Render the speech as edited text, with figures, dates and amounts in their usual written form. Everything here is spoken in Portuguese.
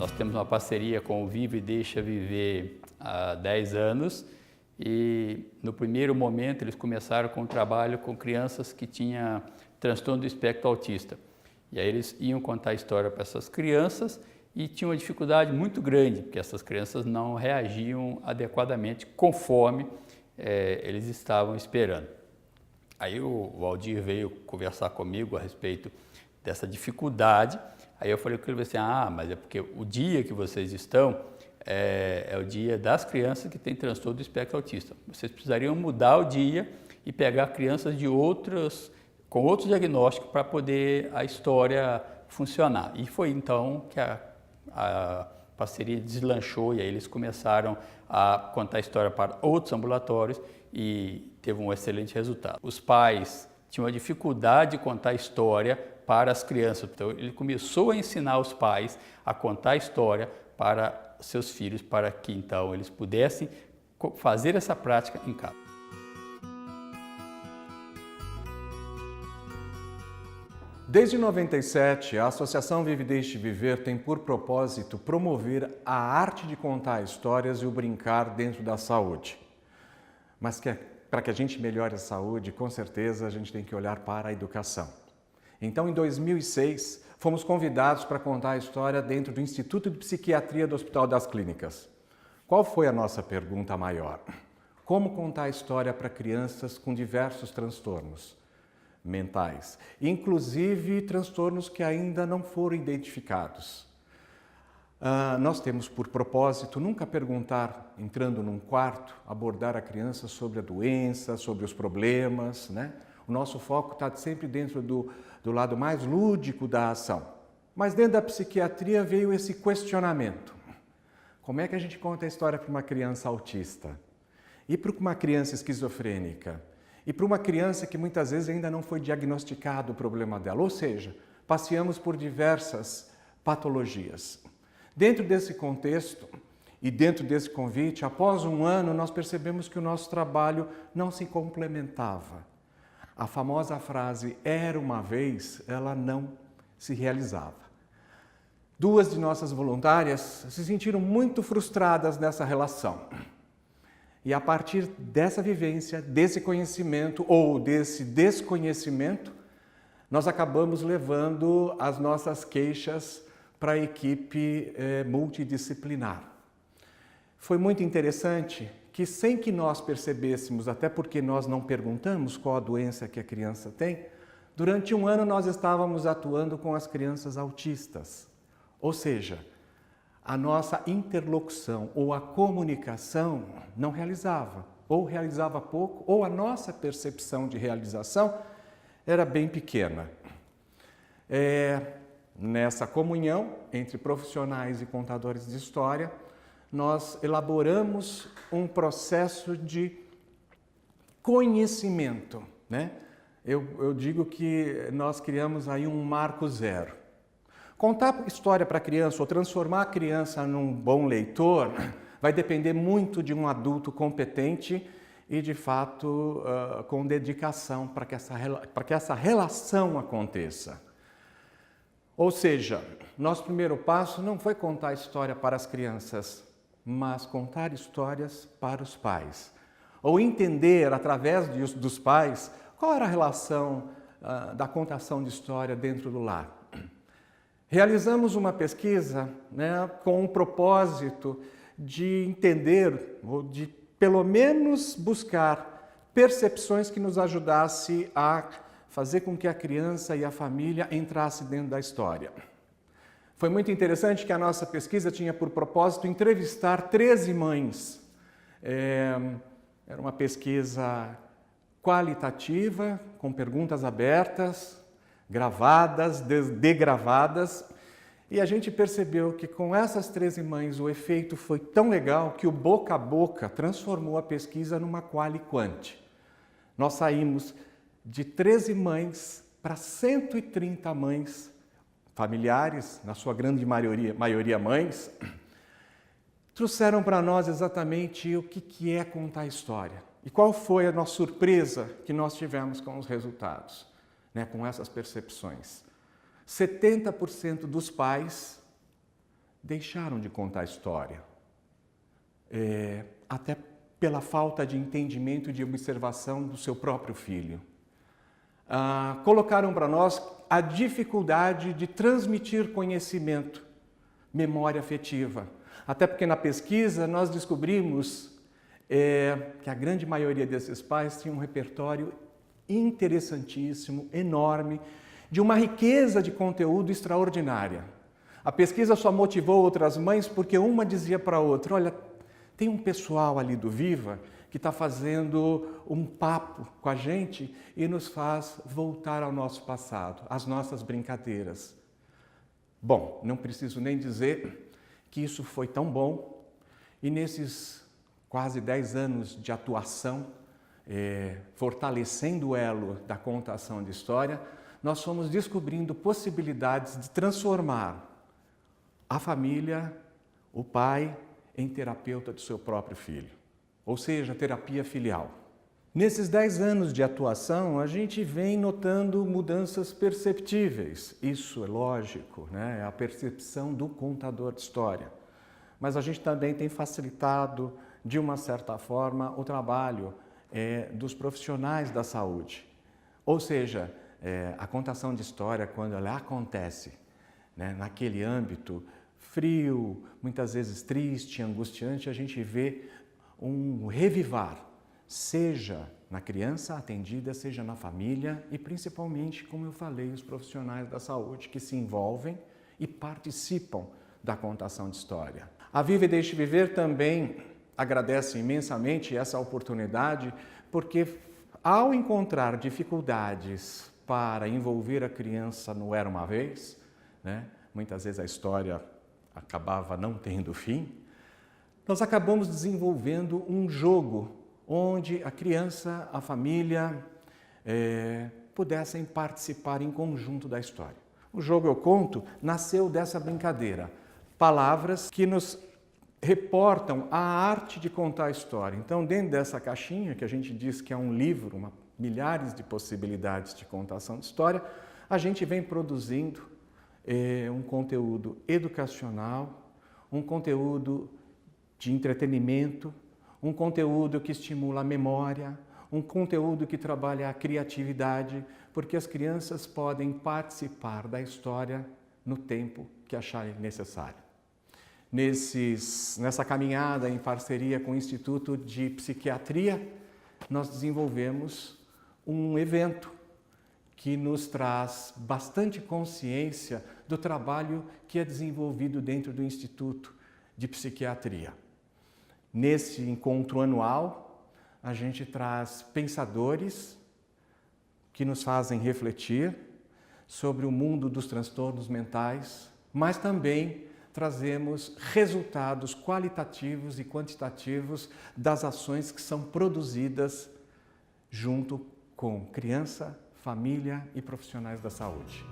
Nós temos uma parceria com o Vive e Deixa Viver há 10 anos e no primeiro momento eles começaram com um trabalho com crianças que tinham transtorno do espectro autista. E aí eles iam contar a história para essas crianças e tinham uma dificuldade muito grande, porque essas crianças não reagiam adequadamente conforme eles estavam esperando. Aí o Valdir veio conversar comigo a respeito dessa dificuldade. Aí eu falei com ele assim, mas é porque o dia que vocês estão é o dia das crianças que têm transtorno do espectro autista. Vocês precisariam mudar o dia e pegar crianças com outros diagnósticos para poder a história funcionar. E foi então que a parceria deslanchou e aí eles começaram a contar a história para outros ambulatórios e teve um excelente resultado. Os pais tinham a dificuldade de contar a história para as crianças, então ele começou a ensinar os pais a contar a história para seus filhos, para que então eles pudessem fazer essa prática em casa. Desde 97, a Associação Vive e Deixe Viver tem por propósito promover a arte de contar histórias e o brincar dentro da saúde. Mas para que a gente melhore a saúde, com certeza a gente tem que olhar para a educação. Então, em 2006, fomos convidados para contar a história dentro do Instituto de Psiquiatria do Hospital das Clínicas. Qual foi a nossa pergunta maior? Como contar a história para crianças com diversos transtornos mentais, inclusive transtornos que ainda não foram identificados? Nós temos por propósito nunca perguntar, entrando num quarto, abordar a criança sobre a doença, sobre os problemas, né? O nosso foco está sempre dentro do lado mais lúdico da ação. Mas dentro da psiquiatria veio esse questionamento. Como é que a gente conta a história para uma criança autista? E para uma criança esquizofrênica? E para uma criança que muitas vezes ainda não foi diagnosticado o problema dela? Ou seja, passeamos por diversas patologias. Dentro desse contexto e dentro desse convite, após um ano, nós percebemos que o nosso trabalho não se complementava. A famosa frase, era uma vez, ela não se realizava. Duas de nossas voluntárias se sentiram muito frustradas nessa relação. E a partir dessa vivência, desse conhecimento ou desse desconhecimento, nós acabamos levando as nossas queixas para a equipe multidisciplinar. Foi muito interessante que, sem que nós percebêssemos, até porque nós não perguntamos qual a doença que a criança tem, durante um ano nós estávamos atuando com as crianças autistas. Ou seja, a nossa interlocução ou a comunicação não realizava, ou realizava pouco, ou a nossa percepção de realização era bem pequena. Nessa comunhão entre profissionais e contadores de história, nós elaboramos um processo de conhecimento, né? Eu digo que nós criamos aí um marco zero. Contar história para a criança ou transformar a criança num bom leitor vai depender muito de um adulto competente e, de fato, com dedicação para que essa relação aconteça. Ou seja, nosso primeiro passo não foi contar a história para as crianças, mas contar histórias para os pais. Ou entender, através dos pais, qual era a relação da contação de história dentro do lar. Realizamos uma pesquisa, né, com o propósito de entender, ou de pelo menos buscar percepções que nos ajudassem a fazer com que a criança e a família entrassem dentro da história. Foi muito interessante que a nossa pesquisa tinha por propósito entrevistar 13 mães. Era uma pesquisa qualitativa, com perguntas abertas, gravadas, degravadas, e a gente percebeu que com essas 13 mães o efeito foi tão legal que o boca a boca transformou a pesquisa numa quali-quanti. Nós saímos de 13 mães para 130 mães, familiares, na sua grande maioria mães, trouxeram para nós exatamente o que é contar história. E qual foi a nossa surpresa que nós tivemos com os resultados, né, com essas percepções. 70% dos pais deixaram de contar história, até pela falta de entendimento e de observação do seu próprio filho. Colocaram para nós a dificuldade de transmitir conhecimento, memória afetiva. Até porque na pesquisa nós descobrimos que a grande maioria desses pais tinha um repertório interessantíssimo, enorme, de uma riqueza de conteúdo extraordinária. A pesquisa só motivou outras mães porque uma dizia para a outra, olha, tem um pessoal ali do Viva que está fazendo um papo com a gente e nos faz voltar ao nosso passado, às nossas brincadeiras. Bom, não preciso nem dizer que isso foi tão bom e nesses quase 10 anos de atuação, fortalecendo o elo da contação de história, nós fomos descobrindo possibilidades de transformar a família, o pai, em terapeuta do seu próprio filho, ou seja, terapia filial. Nesses 10 anos de atuação, a gente vem notando mudanças perceptíveis. Isso é lógico, né? É a percepção do contador de história. Mas a gente também tem facilitado, de uma certa forma, o trabalho dos profissionais da saúde. Ou seja, a contação de história, quando ela acontece, né, naquele âmbito frio, muitas vezes triste, angustiante, a gente vê um revivar, seja na criança atendida, seja na família e principalmente, como eu falei, os profissionais da saúde que se envolvem e participam da contação de história. A Viva e Deixe Viver também agradece imensamente essa oportunidade porque ao encontrar dificuldades para envolver a criança no Era Uma Vez, né, muitas vezes a história acabava não tendo fim, nós acabamos desenvolvendo um jogo onde a criança, a família pudessem participar em conjunto da história. O jogo Eu Conto nasceu dessa brincadeira. Palavras que nos reportam a arte de contar a história. Então, dentro dessa caixinha, que a gente diz que é um livro, milhares de possibilidades de contação de história, a gente vem produzindo um conteúdo educacional, um conteúdo de entretenimento, um conteúdo que estimula a memória, um conteúdo que trabalha a criatividade, porque as crianças podem participar da história no tempo que acharem necessário. Nessa caminhada em parceria com o Instituto de Psiquiatria, nós desenvolvemos um evento que nos traz bastante consciência do trabalho que é desenvolvido dentro do Instituto de Psiquiatria. Nesse encontro anual, a gente traz pensadores que nos fazem refletir sobre o mundo dos transtornos mentais, mas também trazemos resultados qualitativos e quantitativos das ações que são produzidas junto com criança, família e profissionais da saúde.